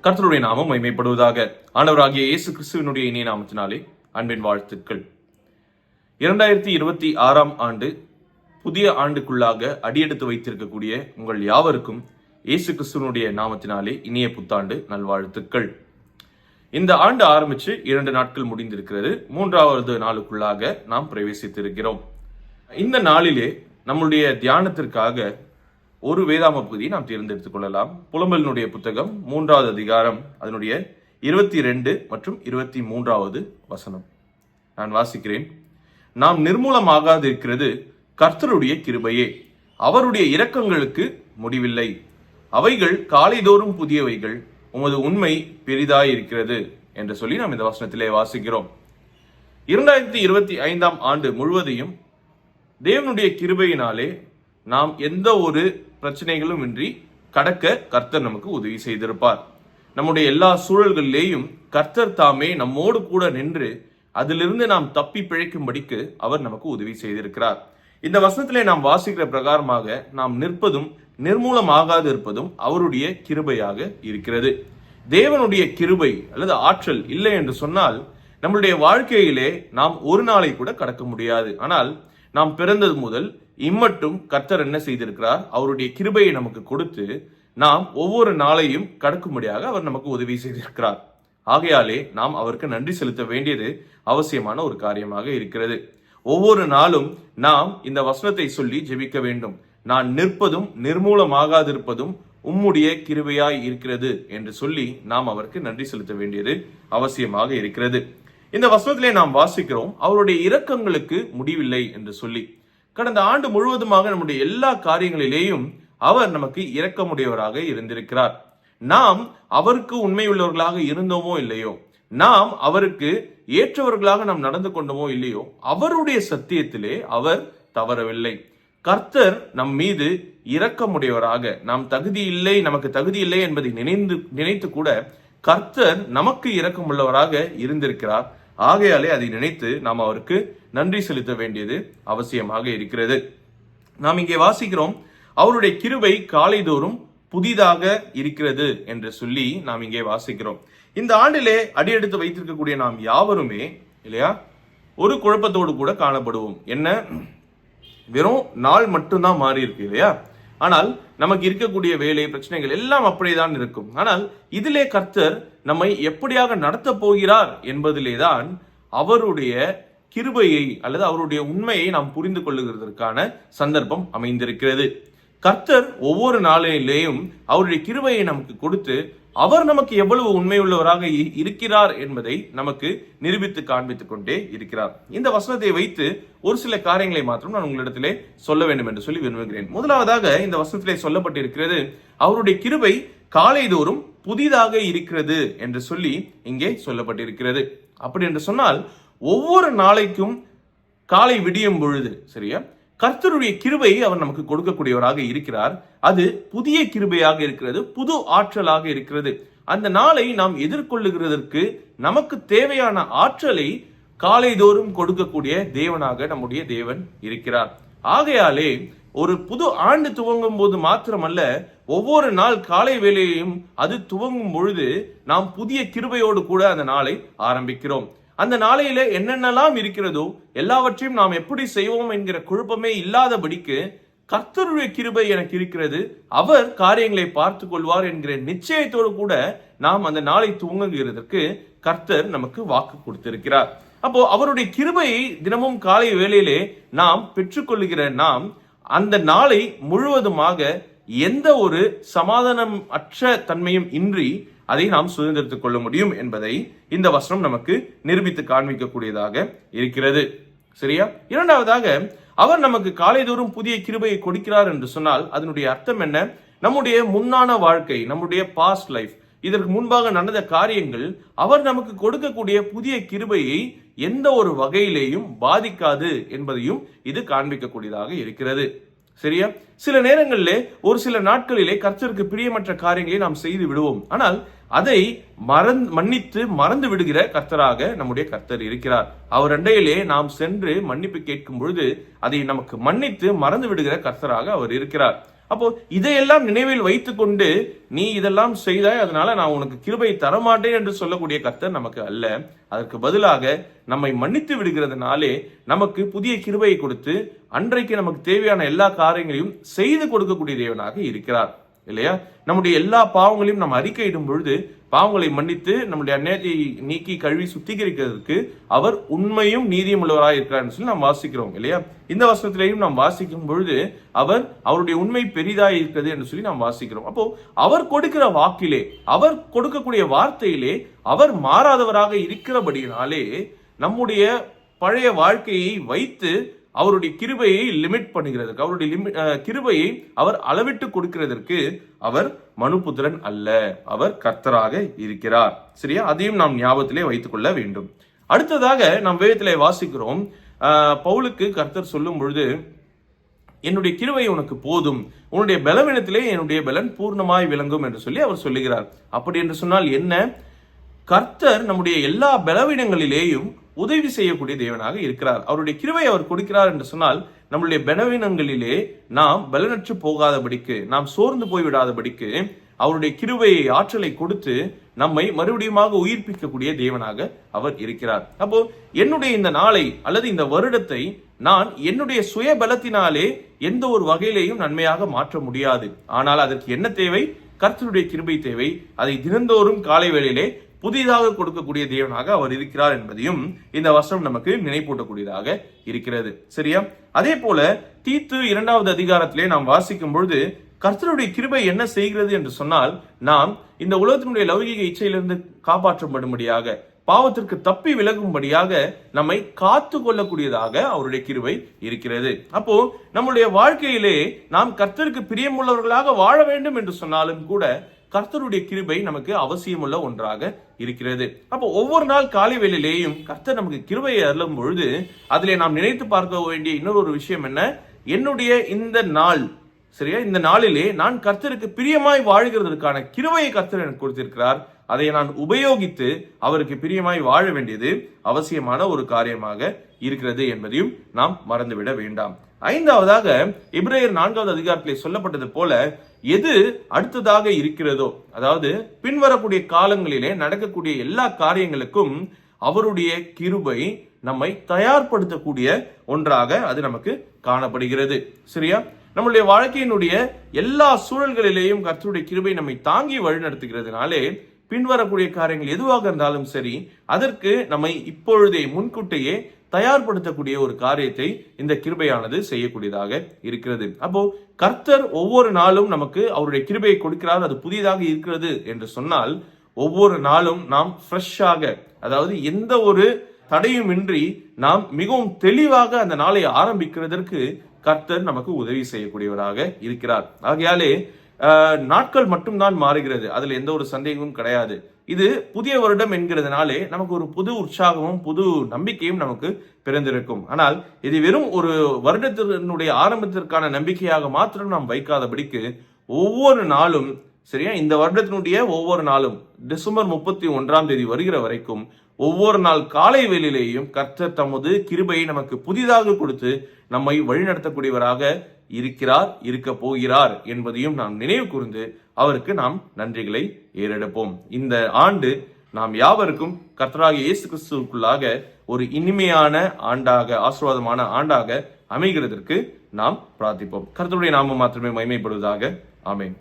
கர்த்தருடைய நாமம் மகிமைப்படுவதாக. ஆண்டவராகிய இயேசு கிறிஸ்துவினுடைய இனிய நாமத்தினாலே அன்பின் வாழ்த்துக்கள். 2026 ஆண்டு புதிய ஆண்டுக்குள்ளாக அடியெடுத்து வைத்திருக்கக்கூடிய உங்கள் யாவருக்கும் இயேசு கிறிஸ்துவனுடைய நாமத்தினாலே இனிய புத்தாண்டு நல்வாழ்த்துக்கள். இந்த ஆண்டு ஆரம்பிச்சு 2 நாட்கள் முடிந்திருக்கிறது. 3வது நாளுக்குள்ளாக நாம் பிரவேசித்திருக்கிறோம். இந்த நாளிலே நம்முடைய தியானத்திற்காக ஒரு வேதாம பகுதியை நாம் தேர்ந்தெடுத்துக் கொள்ளலாம். புலம்பலினுடைய புத்தகம் 3வது அதிகாரம் அதனுடைய 22 மற்றும் 23வது வசனம் நான் வாசிக்கிறேன். நாம் நிர்மூலமாகாது இருக்கிறது கர்த்தருடைய கிருபையே, அவருடைய இரக்கங்களுக்கு முடிவில்லை. அவைகள் காலைதோறும் புதியவைகள், உமது உண்மை பெரிதாய் இருக்கிறது என்று சொல்லி நாம் இந்த வசனத்திலே வாசிக்கிறோம். 2025 ஆண்டு முழுவதையும் தேவனுடைய கிருபையினாலே நாம் எந்த ஒரு பிரச்சனைகளும் இன்றி கடக்க கர்த்தர் நமக்கு உதவி செய்திருப்பார். நம்முடைய எல்லா சூழல்களிலேயும் கர்த்தர் தாமே நம்மோடு கூட நின்று அதிலிருந்து நாம் தப்பி பிழைக்கும்படிக்கு அவர் நமக்கு உதவி செய்திருக்கிறார். இந்த வசனத்திலே நாம் வாசிக்கிற பிரகாரமாக நாம் நிற்பதும் நிர்மூலமாகாது இருப்பதும் அவருடைய கிருபையாக இருக்கிறது. தேவனுடைய கிருபை அல்லது ஆற்றல் இல்லை என்று சொன்னால் நம்மளுடைய வாழ்க்கையிலே நாம் ஒரு நாளை கூட கடக்க முடியாது. ஆனால் நாம் பிறந்தது முதல் இம்மட்டும் கர்த்தர் என்ன செய்திருக்கிறார்? அவருடைய கிருபையை நமக்கு கொடுத்து நாம் ஒவ்வொரு நாளையும் கடக்கும்படியாக அவர் நமக்கு உதவி செய்திருக்கிறார். ஆகையாலே நாம் அவருக்கு நன்றி செலுத்த வேண்டியது அவசியமான ஒரு காரியமாக இருக்கிறது. ஒவ்வொரு நாளும் நாம் இந்த வசனத்தை சொல்லி ஜெபிக்க வேண்டும். நான் நிற்பதும் நிர்மூலமாகாதிருப்பதும் உம்முடைய கிருபையாய் இருக்கிறது என்று சொல்லி நாம் அவருக்கு நன்றி செலுத்த வேண்டியது அவசியமாக இருக்கிறது. இந்த வசனத்திலே நாம் வாசிக்கிறோம், அவருடைய இரக்கங்களுக்கு முடிவில்லை என்று சொல்லி. கடந்த ஆண்டு முழுவதுமாக நம்முடைய எல்லா காரியங்களிலேயும் அவர் நமக்கு இரக்கமுடையவராக இருந்திருக்கிறார். நாம் அவருக்கு உண்மையுள்ளவர்களாக இருந்தோமோ இல்லையோ, நாம் அவருக்கு ஏற்றவர்களாக நாம் நடந்து கொண்டோமோ இல்லையோ, அவருடைய சத்தியத்திலே அவர் தவறவில்லை. கர்த்தர் நம் மீது இரக்கமுடையவராக, நாம் தகுதி இல்லை, நமக்கு தகுதி இல்லை என்பதை நினைத்து கூட கர்த்தர் நமக்கு இரக்கமுள்ளவராக இருந்திருக்கிறார். ஆகையாலே அதை நினைத்து நாம் அவருக்கு நன்றி செலுத்த வேண்டியது அவசியமாக இருக்கிறது. நாம் இங்கே வாசிக்கிறோம், அவருடைய கிருபை காலைதோறும் புதிதாக இருக்கிறது என்று சொல்லி நாம் இங்கே வாசிக்கிறோம். இந்த ஆண்டிலே அடியெடுத்து வைத்திருக்கக்கூடிய நாம் யாவருமே இல்லையா ஒரு குழப்பத்தோடு கூட காணப்படுவோம். என்ன, வெறும் நாள் மட்டும்தான் மாறி இருக்கு இல்லையா? ஆனால் நமக்கு இருக்கக்கூடிய வேலை பிரச்சனைகள் எல்லாம் அப்படியேதான் இருக்கும். ஆனால் இதிலே கர்த்தர் நம்மை எப்படியாக நடத்த போகிறார் என்பதிலே தான் அவருடைய கிருபையை அல்லது அவருடைய உண்மையை நாம் புரிந்து கொள்ளுகிறதற்கான சந்தர்ப்பம் அமைந்திருக்கிறது. கர்த்தர் ஒவ்வொரு நாளிலேயும் அவருடைய கிருபையை நமக்கு கொடுத்து அவர் நமக்கு எவ்வளவு உண்மையுள்ளவராக இருக்கிறார் என்பதை நமக்கு நிரூபித்து காண்பித்துக் கொண்டே இருக்கிறார். இந்த வசனத்தை வைத்து ஒரு சில காரியங்களை மாத்திரம் நான் உங்களிடத்திலே சொல்ல வேண்டும் என்று சொல்லி விரும்புகிறேன். முதலாவதாக இந்த வசனத்திலே சொல்லப்பட்டிருக்கிறது, அவருடைய கிருபை காலைதோறும் புதிதாக இருக்கிறது என்று சொல்லி இங்கே சொல்லப்பட்டிருக்கிறது. அப்படி என்று சொன்னால் ஒவ்வொரு நாளைக்கும் காலை விடியும் பொழுது சரியா கர்த்தருடைய கிருபையை அவர் நமக்கு கொடுக்கக்கூடியவராக இருக்கிறார். அது புதிய கிருபையாக இருக்கிறது, புது ஆற்றலாக இருக்கிறது. அந்த நாளை நாம் எதிர்கொள்ளுகிறதற்கு நமக்கு தேவையான ஆற்றலை காலைதோறும் கொடுக்கக்கூடிய தேவனாக நம்முடைய தேவன் இருக்கிறார். ஆகையாலே ஒரு புது ஆண்டு துவங்கும் போது மாத்திரமல்ல, ஒவ்வொரு நாள் காலை வேளையையும் அது துவங்கும் பொழுது நாம் புதிய கிருபையோடு கூட அந்த நாளை ஆரம்பிக்கிறோம். அந்த நாளையில என்னென்னலாம் இருக்கிறதோ எல்லாவற்றையும் நாம் எப்படி செய்வோம் என்கிற குழப்பமே இல்லாதபடிக்கு கர்த்தருடைய கிருபை எனக்கு இருக்கிறது, அவர் காரியங்களை பார்த்து கொள்வார் என்கிற நிச்சயத்தோடு கூட நாம் அந்த நாளை துவங்குகிறதற்கு கர்த்தர் நமக்கு வாக்கு கொடுத்திருக்கிறார். அப்போ அவருடைய கிருபையை தினமும் காலை வேளையிலே நாம் பெற்றுக்கொள்ளுகிற நாம் அந்த நாளை முழுவதுமாக எந்த ஒரு சமாதானம் அற்ற தன்மையும் இன்றி அதை நாம் சுதந்திரத்துக் கொள்ள முடியும் என்பதை இந்த வசனம் நமக்கு நிரூபித்து காண்பிக்கக்கூடியதாக இருக்கிறது. சரியா? இரண்டாவதாக, அவர் நமக்கு காலைதோறும் புதிய கிருபையை கொடுக்கிறார் என்று சொன்னால் அதனுடைய அர்த்தம் என்ன? நம்முடைய முன்னான வாழ்க்கை, நம்முடைய பாஸ்ட் லைஃப், இதற்கு முன்பாக நடந்த காரியங்கள் அவர் நமக்கு கொடுக்கக்கூடிய புதிய கிருபையை எந்த ஒரு வகையிலேயும் பாதிக்காது என்பதையும் இது காண்பிக்கக்கூடியதாக இருக்கிறது. சரியா? சில நேரங்களிலே ஒரு சில நாட்களிலே கர்த்தருக்கு பிரியமற்ற காரியங்களை நாம் செய்து விடுவோம். ஆனால் அதை மன்னித்து மறந்து விடுகிற கர்த்தராக நம்முடைய கர்த்தர் இருக்கிறார். அவர் அண்டையிலே நாம் சென்று மன்னிப்பு கேட்கும் பொழுது அதை நமக்கு மன்னித்து மறந்து விடுகிற கர்த்தராக அவர் இருக்கிறார். அப்போ இதையெல்லாம் நினைவில் வைத்துக்கொண்டு நீ இதெல்லாம் செய்தாய், அதனால நான் உனக்கு கிருபை தரமாட்டேன் என்று சொல்லக்கூடிய கர்த்தர் நமக்கு அல்ல. அதற்கு பதிலாக நம்மை மன்னித்து விடுகிறதுனாலே நமக்கு புதிய கிருபையை கொடுத்து அன்றைக்கு நமக்கு தேவையான எல்லா காரியங்களையும் செய்து கொடுக்கக்கூடிய தேவனாக இருக்கிறார் இல்லையா? நம்முடைய எல்லா பாவங்களையும் நம்ம அறிக்கையிடும் பொழுது பாவங்களை மன்னித்து நம்முடைய அந்நியத்தை நீக்கி கழுவி சுத்திகரிக்கிறதுக்கு அவர் உண்மையும் நீதியும் உள்ளவராக இருக்கிறார் சொல்லி நாம் வாசிக்கிறோம் இல்லையா? இந்த வசனத்திலையும் நாம் வாசிக்கும் பொழுது அவருடைய உண்மை பெரிதாக இருக்கிறது என்று சொல்லி நாம் வாசிக்கிறோம். அப்போ அவர் கொடுக்கிற வாக்கிலே, அவர் கொடுக்கக்கூடிய வார்த்தையிலே அவர் மாறாதவராக இருக்கிறபடியினாலே நம்முடைய பழைய வாழ்க்கையை வைத்து அவருடைய கிருபையை லிமிட் பண்ணுகிறதுக்கு, அவருடைய கிருபையை அவர் அளவிட்டு கொடுக்கிறதற்கு அவர் மனுபுத்திரன் அல்ல, அவர் கர்த்தராக இருக்கிறார். சரியா? அதையும் நாம் ஞாபகத்திலே வைத்துக் கொள்ள வேண்டும். அடுத்ததாக நாம் வேதத்திலே வாசிக்கிறோம், பவுலுக்கு கர்த்தர் சொல்லும் பொழுது என்னுடைய கிருபை உனக்கு போதும், உன்னுடைய பலவீனத்திலே என்னுடைய பலன் பூர்ணமாய் விளங்கும் என்று சொல்லி அவர் சொல்லுகிறார். அப்படி என்று சொன்னால் என்ன? கர்த்தர் நம்முடைய எல்லா பலவீனங்களிலேயும் உதவி செய்யக்கூடிய தேவனாக இருக்கிறார். அவருடைய கிருபை அவர் கொடுக்கிறார் என்று சொன்னால் நம்முடைய பலவீனங்களிலே நாம் பலனற்று போகாதபடிக்கு, நாம் சோர்ந்து போய்விடாதபடிக்கு அவருடைய கிருபையை, ஆற்றலை கொடுத்து நம்மை மறுபடியுமாக உயிர்ப்பிக்கக்கூடிய தேவனாக அவர் இருக்கிறார். அப்போ என்னுடைய இந்த நாளை அல்லது இந்த வருடத்தை நான் என்னுடைய சுய பலத்தினாலே எந்த ஒரு வகையிலேயும் நன்மையாக மாற்ற முடியாது. ஆனால் அதற்கு என்ன தேவை? கர்த்தருடைய கிருபை தேவை. அதை தினந்தோறும் காலை வேளையிலே புதிதாக கொடுக்கக்கூடிய தேவனாக அவர் இருக்கிறார் என்பதையும் இந்த வசனம் நமக்கு நினைப்பூட்டக்கூடியதாக இருக்கிறது. சரியா? அதே போல தீத்து 2வது அதிகாரத்திலே நாம் வாசிக்கும் பொழுது கர்த்தருடைய கிருபை என்ன செய்கிறது என்று சொன்னால், நாம் இந்த உலகத்தினுடைய லௌகிக இச்சையிலிருந்து காப்பாற்றப்படும்படியாக, பாவத்திற்கு தப்பி விலகும்படியாக நம்மை காத்து கொள்ளக்கூடியதாக அவருடைய கிருபை இருக்கிறது. அப்போ நம்முடைய வாழ்க்கையிலே நாம் கர்த்தருக்கு பிரியமுள்ளவர்களாக வாழ வேண்டும் என்று சொன்னாலும் கூட கர்த்தருடைய கிருபை நமக்கு அவசியமுள்ள ஒன்றாக இருக்கிறது. அப்போ ஒவ்வொரு நாள் காலை வேளையிலேயும் கர்த்தர் நமக்கு கிருபையை அருளும் பொழுது அதிலே நாம் நினைத்து பார்க்க வேண்டிய இன்னொரு விஷயம் என்ன? என்னுடைய இந்த நாள், சரியா, இந்த நாளிலே நான் கர்த்தருக்கு பிரியமாய் வாழ்கிறதற்கான கிருபையை கர்த்தர் எனக்கு கொடுத்திருக்கிறார். அதை நான் உபயோகித்து அவருக்கு பிரியமாய் வாழ வேண்டியது அவசியமான ஒரு காரியமாக இருக்கிறது என்பதையும் நாம் மறந்துவிட வேண்டாம். 5வதாக எபிரேயர் 4வது அதிகாரத்திலே சொல்லப்பட்டது போல எது அடுத்ததாக இருக்கிறதோ, அதாவது பின்வரக்கூடிய காலங்களிலே நடக்கக்கூடிய எல்லா காரியங்களுக்கும் அவருடைய கிருபை நம்மை தயார்படுத்தக்கூடிய ஒன்றாக அது நமக்கு காணப்படுகிறது. சரியா? நம்முடைய வாழ்க்கையினுடைய எல்லா சூழல்களிலேயும் கர்த்தருடைய கிருபை நம்மை தாங்கி வழிநடத்துகிறதுனாலே பின்வரக்கூடிய காரியங்கள் எதுவாக இருந்தாலும் சரி, அதற்கு நம்மை இப்பொழுதே முன்கூட்டியே தயார்படுத்தக்கூடிய ஒரு காரியத்தை இந்த கிருபையானது செய்யக்கூடியதாக இருக்கிறது. அப்போ கர்த்தர் ஒவ்வொரு நாளும் நமக்கு அவருடைய கிருபையை கொடுக்கிறார், அது புதியதாக இருக்கிறது என்று சொன்னால் ஒவ்வொரு நாளும் நாம் ஃப்ரெஷ்ஷாக, அதாவது எந்த ஒரு தடையுமின்றி நாம் மிகவும் தெளிவாக அந்த நாளை ஆரம்பிக்கிறதற்கு கர்த்தர் நமக்கு உதவி செய்யக்கூடியவராக இருக்கிறார். ஆகையாலே நாட்கள் மட்டும்தான் மாறுகிறது, அதுல எந்த ஒரு சந்தேகமும் கிடையாது. இது புதிய வருடம் என்கிறதுனாலே நமக்கு ஒரு புது உற்சாகமும் புது நம்பிக்கையும் நமக்கு பிறந்திருக்கும். ஆனால் இது வெறும் ஒரு வருடத்தினுடைய ஆரம்பத்திற்கான நம்பிக்கையாக மாத்திரம் நாம் வைக்காதபடிக்கு ஒவ்வொரு நாளும், சரியா, இந்த வருடத்தினுடைய ஒவ்வொரு நாளும் டிசம்பர் 31ஆம் தேதி வருகிற வரைக்கும் ஒவ்வொரு நாள் காலை வேளையிலேயும் கர்த்தர் தமது கிருபையை நமக்கு புதிதாக கொடுத்து நம்மை வழிநடத்தக்கூடியவராக இருக்கிறார், இருக்க போகிறார் என்பதையும் நாம் நினைவு கூர்ந்து அவருக்கு நாம் நன்றிகளை ஏறெடுப்போம். இந்த ஆண்டு நாம் யாவருக்கும் கர்த்தராகிய இயேசு கிறிஸ்துவுக்குள்ளாக ஒரு இனிமையான ஆண்டாக, ஆசீர்வாதமான ஆண்டாக அமைகிறதற்கு நாம் பிரார்த்திப்போம். கர்த்தருடைய நாமம் மாத்திரமே மகிமைப்படுவதாக. ஆமென்.